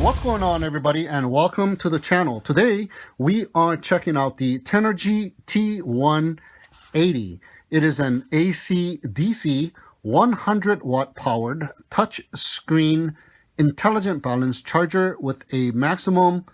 What's going on, everybody, and welcome to the channel. Today we are checking out the Tenergy T180. It is an AC DC 100 watt powered touch screen intelligent balance charger with a maximum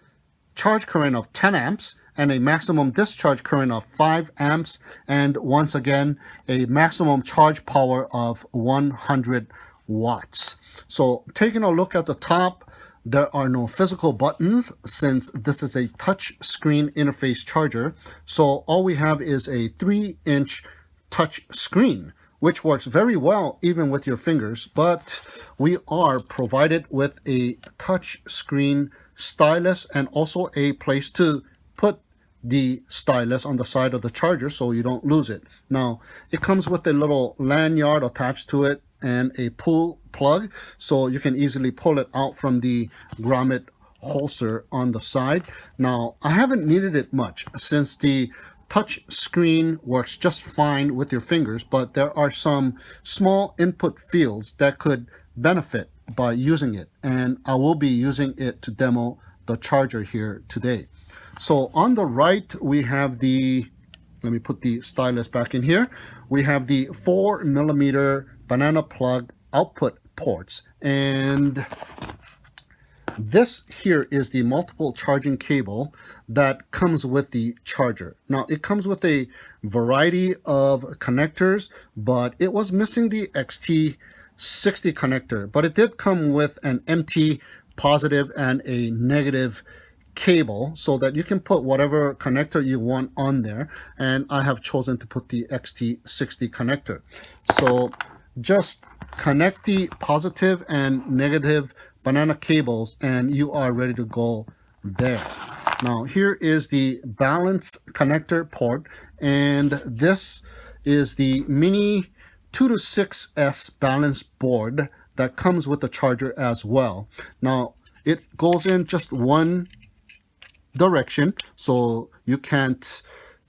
charge current of 10 amps and a maximum discharge current of 5 amps, and once again a maximum charge power of 100 watts. So taking a look at the top, there are no physical buttons since this is a touch screen interface charger. So all we have is a 3-inch touch screen, which works very well even with your fingers, but we are provided with a touch screen stylus and also a place to put the stylus on the side of the charger so you don't lose it. Now it comes with a little lanyard attached to it and a pull plug, so you can easily pull it out from the grommet holster on the side. Now I haven't needed it much since the touch screen works just fine with your fingers, but there are some small input fields that could benefit by using it, and I will be using it to demo the charger here today. So on the right we have the, let me put the stylus back in here, we have the 4mm banana plug output ports, and this here is the multiple charging cable that comes with the charger. Now it comes with a variety of connectors, but it was missing the XT60 connector, but it did come with an empty positive and a negative cable so that you can put whatever connector you want on there, and I have chosen to put the XT60 connector. So just connect the positive and negative banana cables and you are ready to go there. Now here is the balance connector port, and this is the mini 2-to-6S balance board that comes with the charger as well. Now it goes in just one direction, so you can't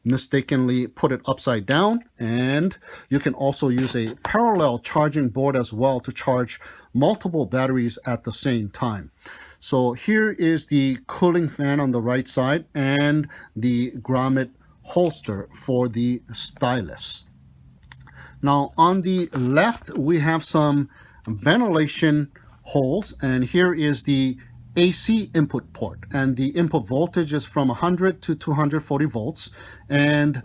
mistakenly put it upside down, and you can also use a parallel charging board as well to charge multiple batteries at the same time. So here is the cooling fan on the right side and the grommet holster for the stylus. Now on the left we have some ventilation holes, and here is the AC input port, and the input voltage is from 100 to 240 volts, and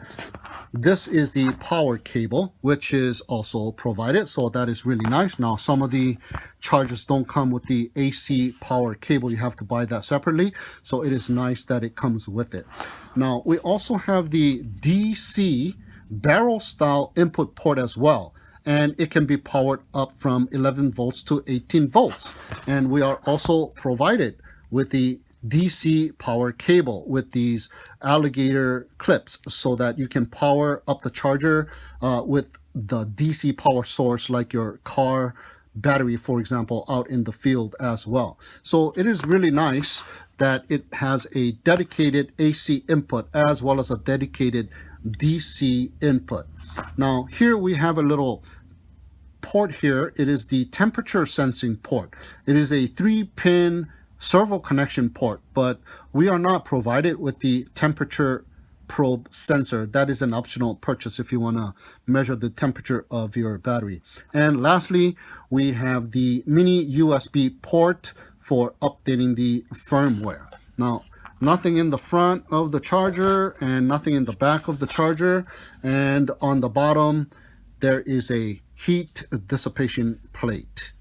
this is the power cable, which is also provided, so that is really nice. Now some of the chargers don't come with the AC power cable, you have to buy that separately, so it is nice that it comes with it. Now we also have the DC barrel style input port as well, and it can be powered up from 11 volts to 18 volts. And we are also provided with the DC power cable with these alligator clips so that you can power up the charger with the DC power source like your car battery, for example, out in the field as well. So it is really nice that it has a dedicated AC input as well as a dedicated DC input. Now here we have a little port here. It is the temperature sensing port. It is a 3-pin servo connection port, but we are not provided with the temperature probe sensor. That is an optional purchase if you want to measure the temperature of your battery. And lastly, we have the mini USB port for updating the firmware. Now nothing in the front of the charger and nothing in the back of the charger, and on the bottom there is a heat dissipation plate.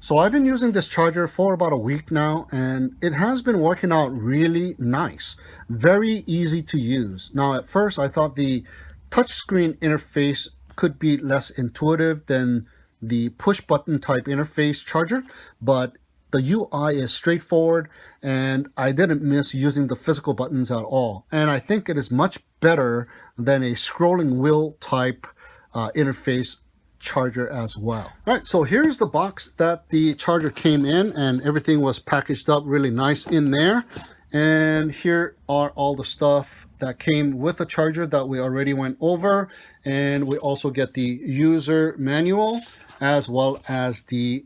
So I've been using this charger for about a week now, and it has been working out really nice. Very easy to use. Now at first I thought the touchscreen interface could be less intuitive than the push button type interface charger, but the UI is straightforward and I didn't miss using the physical buttons at all. And I think it is much better than a scrolling wheel type interface charger as well. All right, so here's the box that the charger came in, and everything was packaged up really nice in there. And here are all the stuff that came with the charger that we already went over, and we also get the user manual as well as the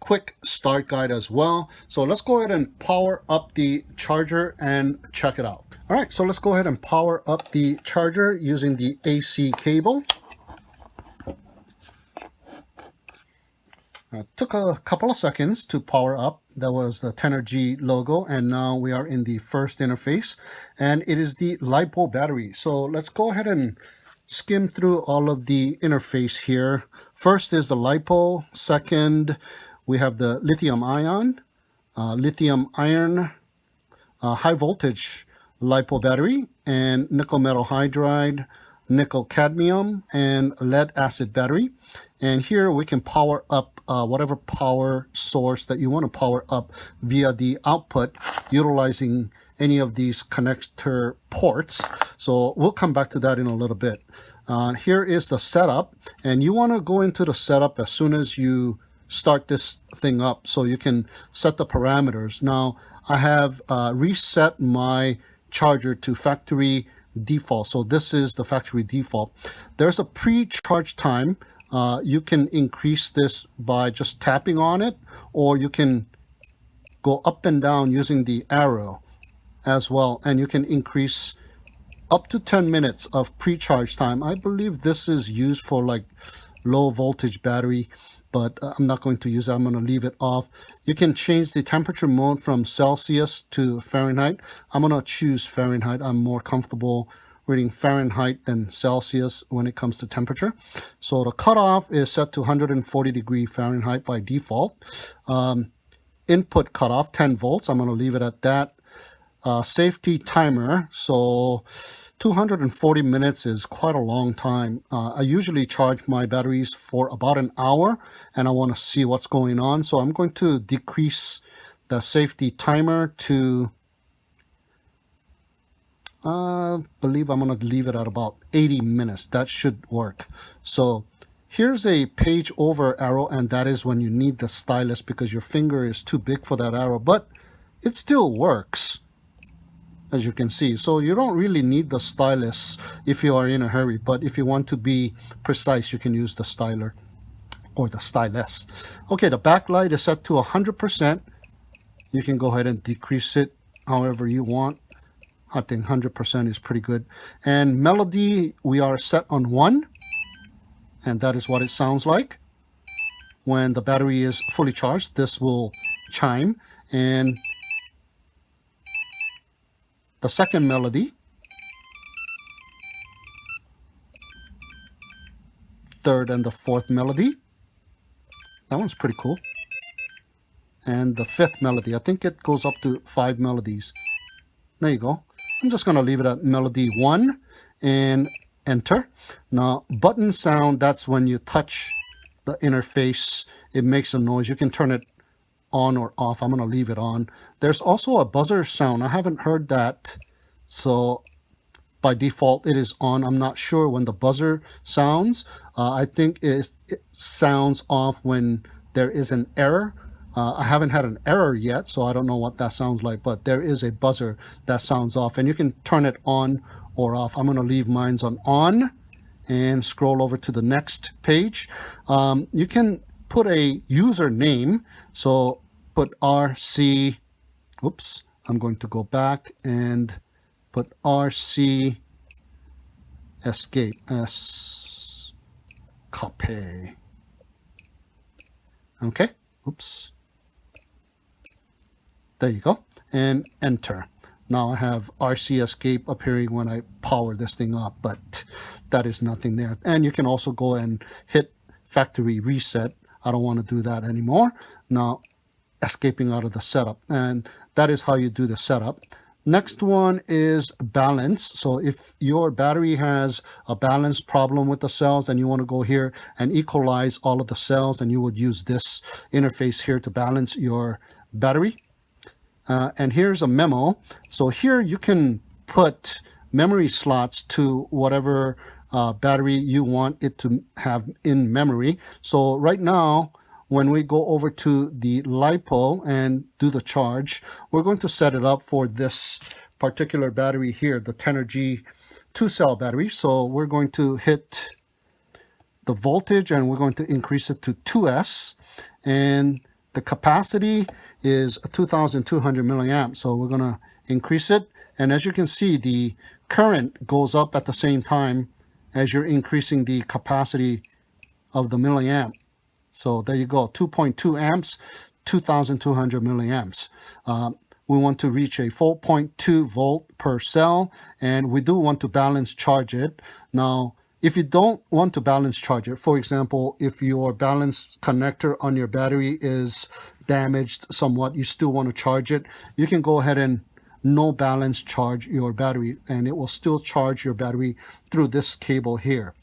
quick start guide as well. So let's go ahead and power up the charger and check it out. All right, so let's go ahead and power up the charger using the AC cable. Took a couple of seconds to power up. That was the Tenergy logo, and now we are in the first interface, and it is the LiPo battery. So let's go ahead and skim through all of the interface here. First is the LiPo. Second, we have the lithium ion, lithium iron, high voltage LiPo battery, and nickel metal hydride, nickel cadmium, and lead acid battery. And here we can power up whatever power source that you want to power up via the output utilizing any of these connector ports. So we'll come back to that in a little bit. Here is the setup, and you want to go into the setup as soon as you start this thing up so you can set the parameters. Now I have reset my charger to factory default. So this is the factory default. There's a pre-charge time. You can increase this by just tapping on it, or you can go up and down using the arrow as well, and you can increase up to 10 minutes of pre-charge time. I believe this is used for like low voltage battery, but I'm not going to use it. I'm going to leave it off. You can change the temperature mode from Celsius to Fahrenheit. I'm going to choose Fahrenheit. I'm more comfortable reading Fahrenheit than Celsius when it comes to temperature. So the cutoff is set to 140 degree Fahrenheit by default. Input cutoff 10 volts. I'm going to leave it at that. Safety timer. So 240 minutes is quite a long time. I usually charge my batteries for about an hour, and I want to see what's going on. So I'm going to decrease the safety timer to believe I'm going to leave it at about 80 minutes. That should work. So here's a page over arrow, and that is when you need the stylus because your finger is too big for that arrow, but it still works, as you can see. So you don't really need the stylus if you are in a hurry, but if you want to be precise, you can use the styler or the stylus. Okay, the backlight is set to 100%. You can go ahead and decrease it however you want. I think 100% is pretty good. And melody, we are set on 1, and that is what it sounds like. When the battery is fully charged, this will chime. And the second melody, third and the fourth melody, that one's pretty cool. And the fifth melody, I think it goes up to 5 melodies. There you go. I'm just going to leave it at melody 1 and enter. Now button sound, that's when you touch the interface, it makes a noise. You can turn it on or off. I'm going to leave it on. There's also a buzzer sound. I haven't heard that, so by default it is on. I'm not sure when the buzzer sounds. I think it sounds off when there is an error. I haven't had an error yet, so I don't know what that sounds like, but there is a buzzer that sounds off, and you can turn it on or off. I'm going to leave mine on and scroll over to the next page. You can put a username, so put RC, oops, I'm going to go back and put RC escape, copy. Okay, oops. There you go, and enter. Now I have RC escape appearing when I power this thing up, but that is nothing there. And you can also go and hit factory reset. I don't want to do that anymore. Now escaping out of the setup, and that is how you do the setup. Next one is balance. So if your battery has a balance problem with the cells and you want to go here and equalize all of the cells, and you would use this interface here to balance your battery. And here's a memo. So here you can put memory slots to whatever battery you want it to have in memory. So right now, when we go over to the LiPo and do the charge, we're going to set it up for this particular battery here, the Tenergy 2-cell battery. So we're going to hit the voltage and we're going to increase it to 2S. And The capacity is 2,200 milliamps, so we're gonna increase it. And as you can see, the current goes up at the same time as you're increasing the capacity of the milliamp. So there you go, 2.2 amps, 2,200 milliamps. We want to reach a 4.2 volt per cell, and we do want to balance charge it. Now, if you don't want to balance charge it, for example, if your balance connector on your battery is damaged somewhat, you still want to charge it, you can go ahead and no balance charge your battery, and it will still charge your battery through this cable here.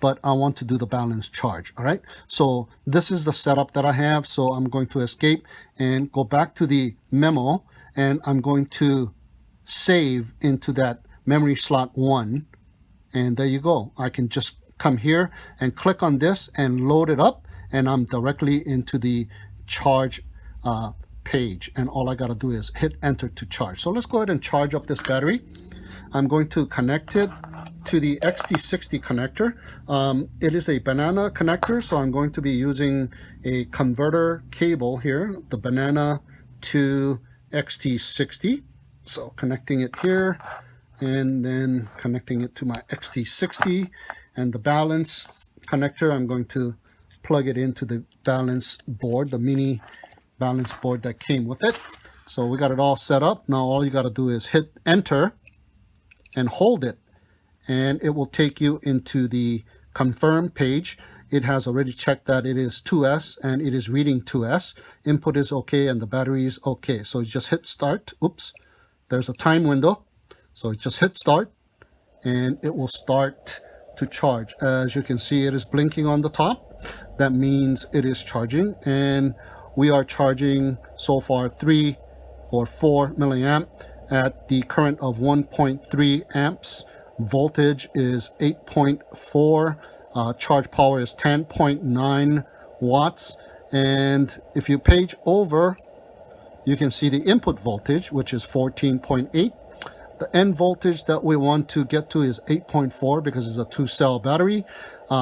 But I want to do the balance charge. All right, so this is the setup that I have. So I'm going to escape and go back to the memo, and I'm going to save into that memory slot 1, and there you go. I can just come here and click on this and load it up, and I'm directly into the charge page, and all I got to do is hit enter to charge. So let's go ahead and charge up this battery. I'm going to connect it to the XT60 connector. It is a banana connector, so I'm going to be using a converter cable here, the banana to XT60. So connecting it here, and then connecting it to my XT60, and the balance connector, I'm going to plug it into the balance board, the mini balance board that came with it. So we got it all set up. Now all you got to do is hit enter and hold it, and it will take you into the confirm page. It has already checked that it is 2S, and it is reading 2S. Input is okay, and the battery is okay. So you just hit start. Oops, there's a time window. So just hit start, and it will start to charge. As you can see, it is blinking on the top. That means it is charging, and we are charging so far 3 or 4 milliamp at the current of 1.3 amps. Voltage is 8.4. Charge power is 10.9 watts. And if you page over, you can see the input voltage, which is 14.8. The end voltage that we want to get to is 8.4 because it's a 2-cell battery.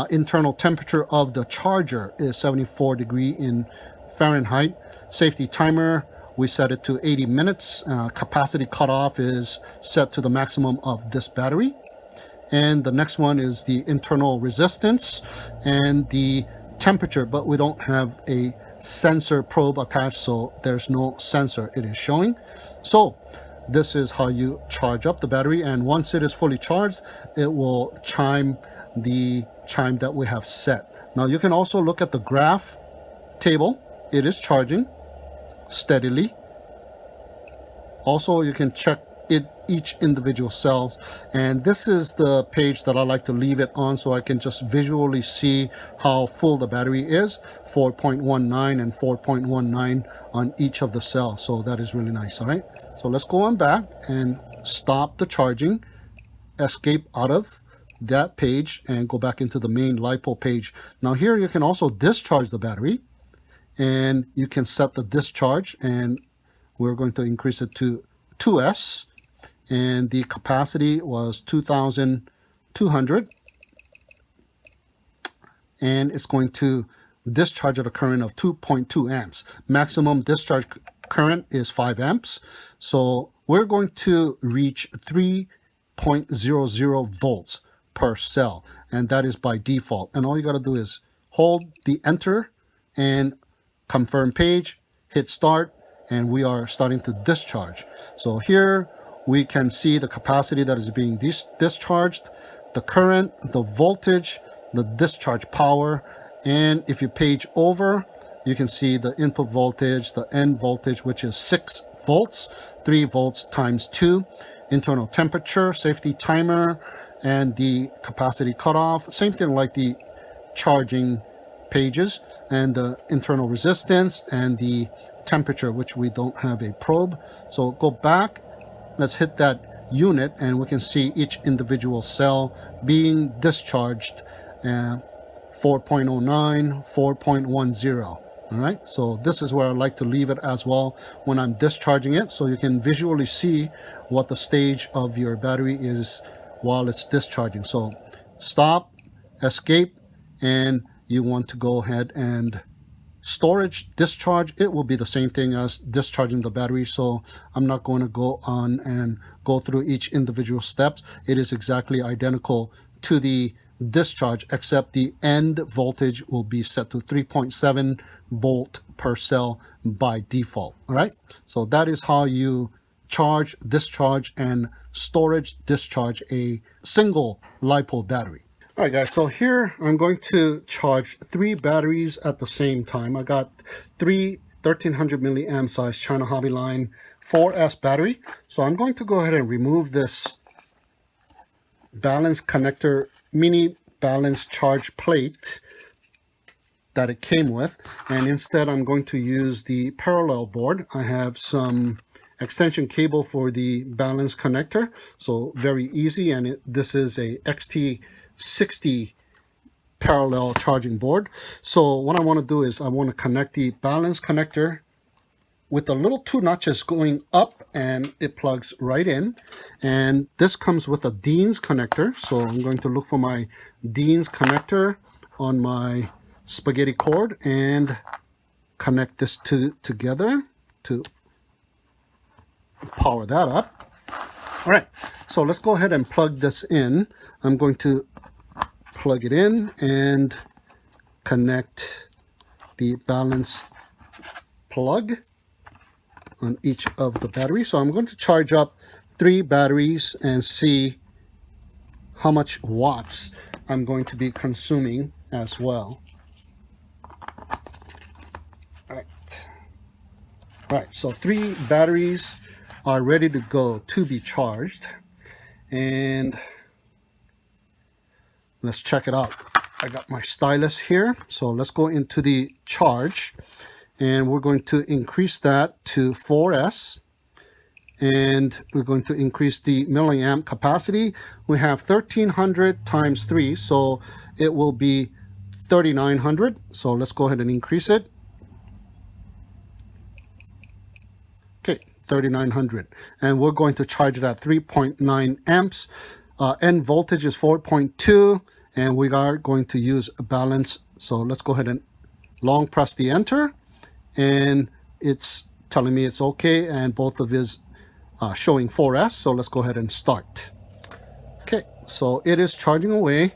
Internal temperature of the charger is 74 degrees in Fahrenheit. Safety timer, we set it to 80 minutes. Capacity cutoff is set to the maximum of this battery. And the next one is the internal resistance and the temperature, but we don't have a sensor probe attached, so there's no sensor it is showing. So this is how you charge up the battery, and once it is fully charged, it will chime the chime that we have set. Now you can also look at the graph table. It is charging steadily. Also, you can check each individual cells, and this is the page that I like to leave it on so I can just visually see how full the battery is. 4.19 and 4.19 on each of the cells, so that is really nice. All right, so let's go on back and stop the charging, escape out of that page, and go back into the main LiPo page. Now here you can also discharge the battery, and you can set the discharge, and we're going to increase it to 2S, and the capacity was 2,200, and it's going to discharge at a current of 2.2 amps. Maximum discharge current is 5 amps, so we're going to reach 3.00 volts per cell, and that is by default. And all you got to do is hold the enter and confirm page, hit start, and we are starting to discharge. So here we can see the capacity that is being discharged, the current, the voltage, the discharge power, and if you page over, you can see the input voltage, the end voltage, which is 6 volts, 3 volts times 2, internal temperature, safety timer, and the capacity cutoff. Same thing like the charging pages, and the internal resistance and the temperature, which we don't have a probe. So go back, let's hit that unit, and we can see each individual cell being discharged. 4.09, 4.10. All right, so this is where I like to leave it as well when I'm discharging it, so you can visually see what the stage of your battery is while it's discharging. So stop, escape, and you want to go ahead and storage discharge, it will be the same thing as discharging the battery, so I'm not going to go on and go through each individual steps. It is exactly identical to the discharge, except the end voltage will be set to 3.7 volt per cell by default. All right, so that is how you charge, discharge, and storage discharge a single LiPo battery. All right, guys, so here I'm going to charge 3 batteries at the same time. I got 3 1300 milliamp size China Hobby Line 4S battery. So I'm going to go ahead and remove this balance connector, mini balance charge plate that it came with, and instead I'm going to use the parallel board. I have some extension cable for the balance connector, so very easy, and this is a XT60 parallel charging board. So what I want to do is I want to connect the balance connector with the little 2 notches going up, and it plugs right in. And this comes with a Dean's connector, so I'm going to look for my Dean's connector on my spaghetti cord and connect this together to power that up. All right, so let's go ahead and plug this in. I'm going to plug it in and connect the balance plug on each of the batteries. So I'm going to charge up 3 batteries and see how much watts I'm going to be consuming as well. All right, so 3 batteries are ready to go to be charged, and let's check it out. I got my stylus here, so let's go into the charge, and we're going to increase that to 4S, and we're going to increase the milliamp capacity. We have 1300 times 3, so it will be 3900. So let's go ahead and increase it. Okay, 3900, and we're going to charge it at 3.9 amps. End voltage is 4.2, and we are going to use a balance. So let's go ahead and long press the enter, and it's telling me it's okay, and both of is showing 4S. So let's go ahead and start. Okay, so it is charging away,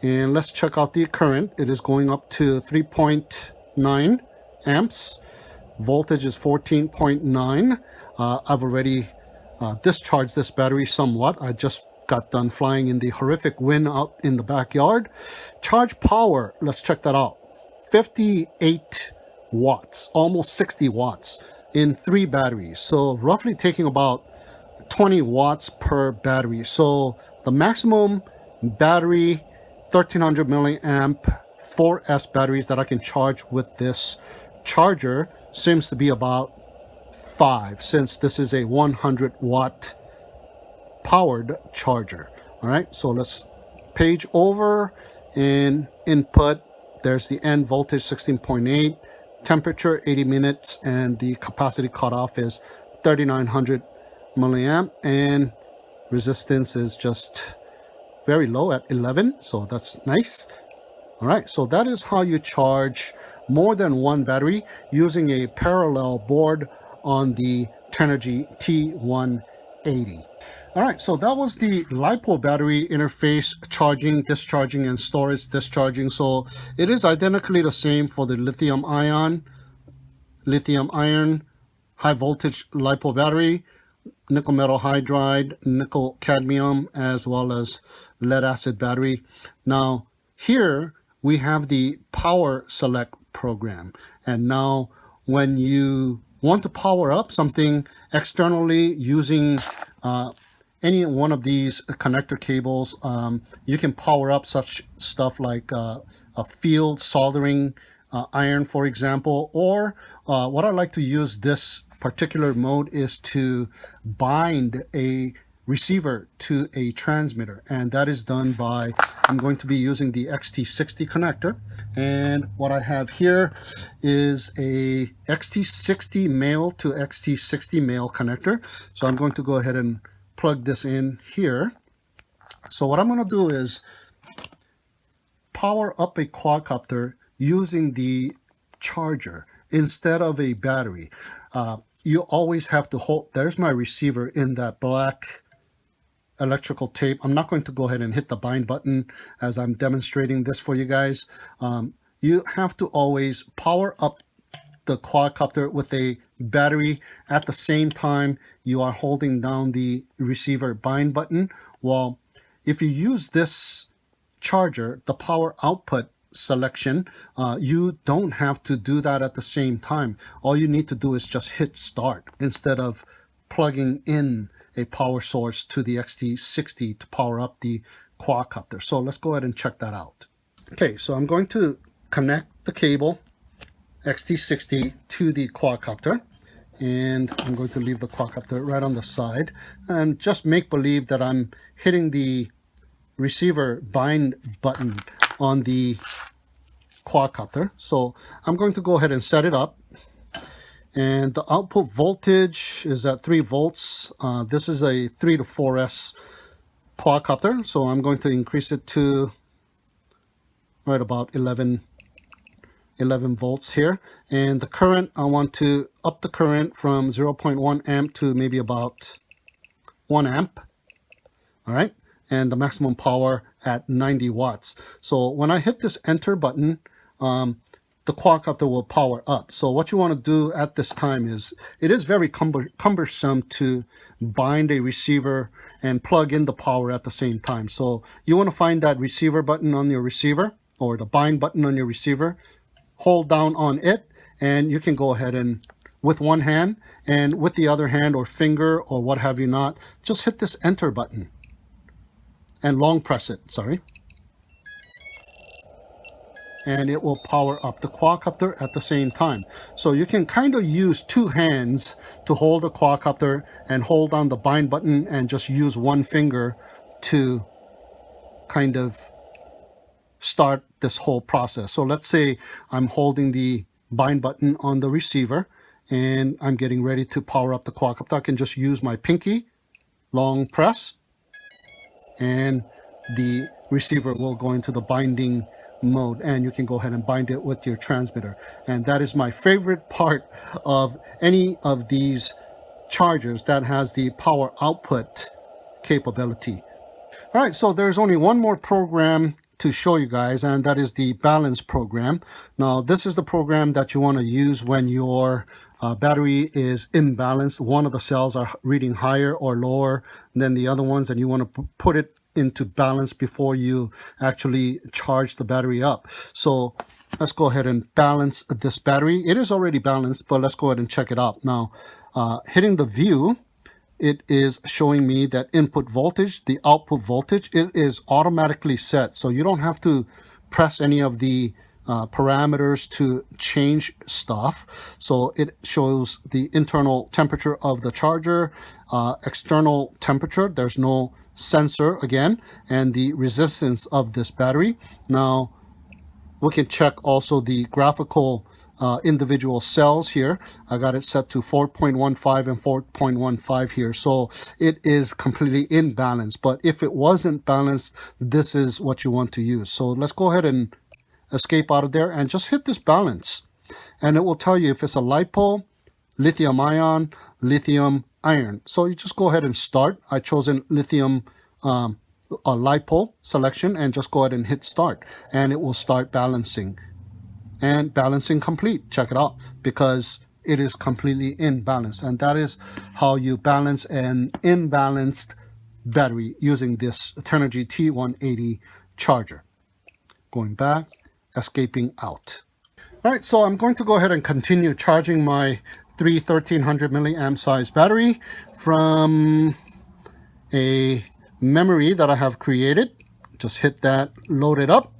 and let's check out the current. It is going up to 3.9 amps. Voltage is 14.9. I've already discharged this battery somewhat. I just got done flying in the horrific wind out in the backyard. Charge power, let's check that out. 58 watts, almost 60 watts in 3 batteries. So roughly taking about 20 watts per battery. So the maximum battery 1300 milliamp 4S batteries that I can charge with this charger seems to be about 5, since this is a 100 watt powered charger. All right, so let's page over and input. There's the end voltage 16.8, temperature 80 minutes, and the capacity cutoff is 3900 milliamp, and resistance is just very low at 11, so that's nice. All right, so that is how you charge more than 1 battery using a parallel board on the Tenergy T180. All right, so that was the LiPo battery interface charging, discharging, and storage discharging. So it is identically the same for the lithium ion high voltage LiPo battery, nickel metal hydride, nickel cadmium, as well as lead acid battery. Now here we have the power select program, and now when you want to power up something externally using any one of these connector cables, you can power up such stuff like a field soldering iron, for example, or what I like to use this particular mode is to bind a receiver to a transmitter, and that is done by, I'm going to be using the XT60 connector, and what I have here is a XT60 male to XT60 male connector. So I'm going to go ahead and plug this in here. So what I'm going to do is power up a quadcopter using the charger instead of a battery, you always have to hold. There's my receiver in that black electrical tape. I'm not going to go ahead and hit the bind button as I'm demonstrating this for you guys. You have to always power up the quadcopter with a battery at the same time you are holding down the receiver bind button. Well, if you use this charger, the power output selection, you don't have to do that at the same time. All you need to do is just hit start instead of plugging in a power source to the XT60 to power up the quadcopter. So let's go ahead and check that out. Okay, so I'm going to connect the cable XT60 to the quadcopter, and I'm going to leave the quadcopter right on the side and just make believe that I'm hitting the receiver bind button on the quadcopter. So I'm going to go ahead and set it up, and the output voltage is at 3 volts. This is a 3 to 4S quadcopter, so I'm going to increase it to right about 11 volts here. And the current, I want to up the current from 0.1 amp to maybe about 1 amp. All right, and the maximum power at 90 watts. So when I hit this enter button, the quadcopter will power up. So what you want to do at this time is, it is very cumbersome to bind a receiver and plug in the power at the same time. So you want to find that receiver button on your receiver, or the bind button on your receiver, hold down on it, and you can go ahead and with one hand, and with the other hand or finger or what have you not, just hit this enter button and long press it, sorry. And it will power up the quadcopter at the same time. So you can kind of use 2 hands to hold the quadcopter and hold down the bind button, and just use 1 finger to kind of start this whole process. So let's say I'm holding the bind button on the receiver and I'm getting ready to power up the quadcopter. I can just use my pinky, long press, and the receiver will go into the binding mode, and you can go ahead and bind it with your transmitter. And that is my favorite part of any of these chargers that has the power output capability. All right, so there's only one more program to show you guys, and that is the balance program. Now, this is the program that you want to use when your battery is imbalanced. One of the cells are reading higher or lower than the other ones, and you want to put it into balance before you actually charge the battery up. So let's go ahead and balance this battery. It is already balanced, but let's go ahead and check it out. Now, hitting the view, it is showing me that input voltage, the output voltage, it is automatically set. So you don't have to press any of the parameters to change stuff. So it shows the internal temperature of the charger, external temperature, there's no sensor again, and the resistance of this battery. Now we can check also the graphical individual cells here. I got it set to 4.15 and 4.15 here, so it is completely in balance. But if it wasn't balanced, this is what you want to use. So let's go ahead and escape out of there and just hit this balance, and it will tell you if it's a LiPo, lithium ion, lithium iron. So you just go ahead and start. I chosen lithium a LiPo selection, and just go ahead and hit start, and it will start balancing. And balancing complete. Check it out, because it is completely in balance. And that is how you balance an imbalanced battery using this Tenergy T180 charger. Going back, escaping out. All right, so I'm going to go ahead and continue charging my 1300 milliamp size battery from a memory that I have created. Just hit that, load it up,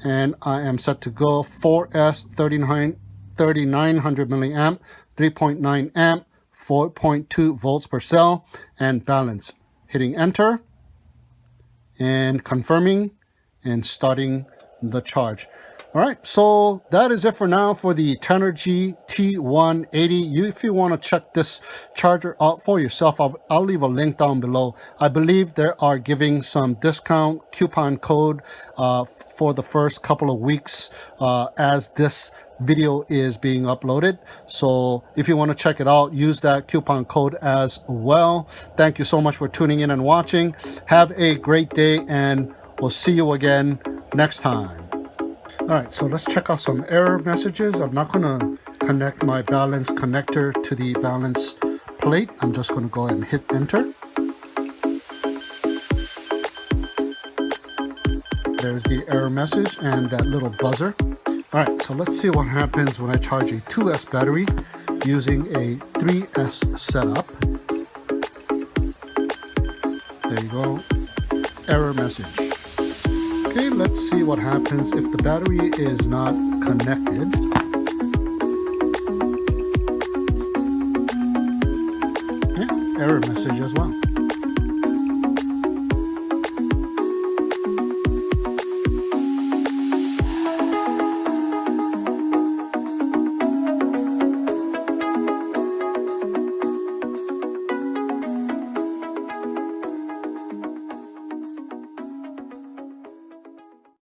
and I am set to go. 4S 3900 milliamp, 3.9 amp, 4.2 volts per cell, and balance. Hitting enter and confirming and starting the charge. All right, so that is it for now for the Tenergy T180. If you want to check this charger out for yourself, I'll leave a link down below. I believe they are giving some discount coupon code for the first couple of weeks as this video is being uploaded. So if you want to check it out, use that coupon code as well. Thank you so much for tuning in and watching. Have a great day, and we'll see you again next time. All right, so let's check out some error messages. I'm not going to connect my balance connector to the balance plate. I'm just going to go ahead and hit enter. There's the error message and that little buzzer. All right, so let's see what happens when I charge a 2S battery using a 3S setup. There you go, error message. Okay, let's see what happens if the battery is not connected. Yeah, error message as well.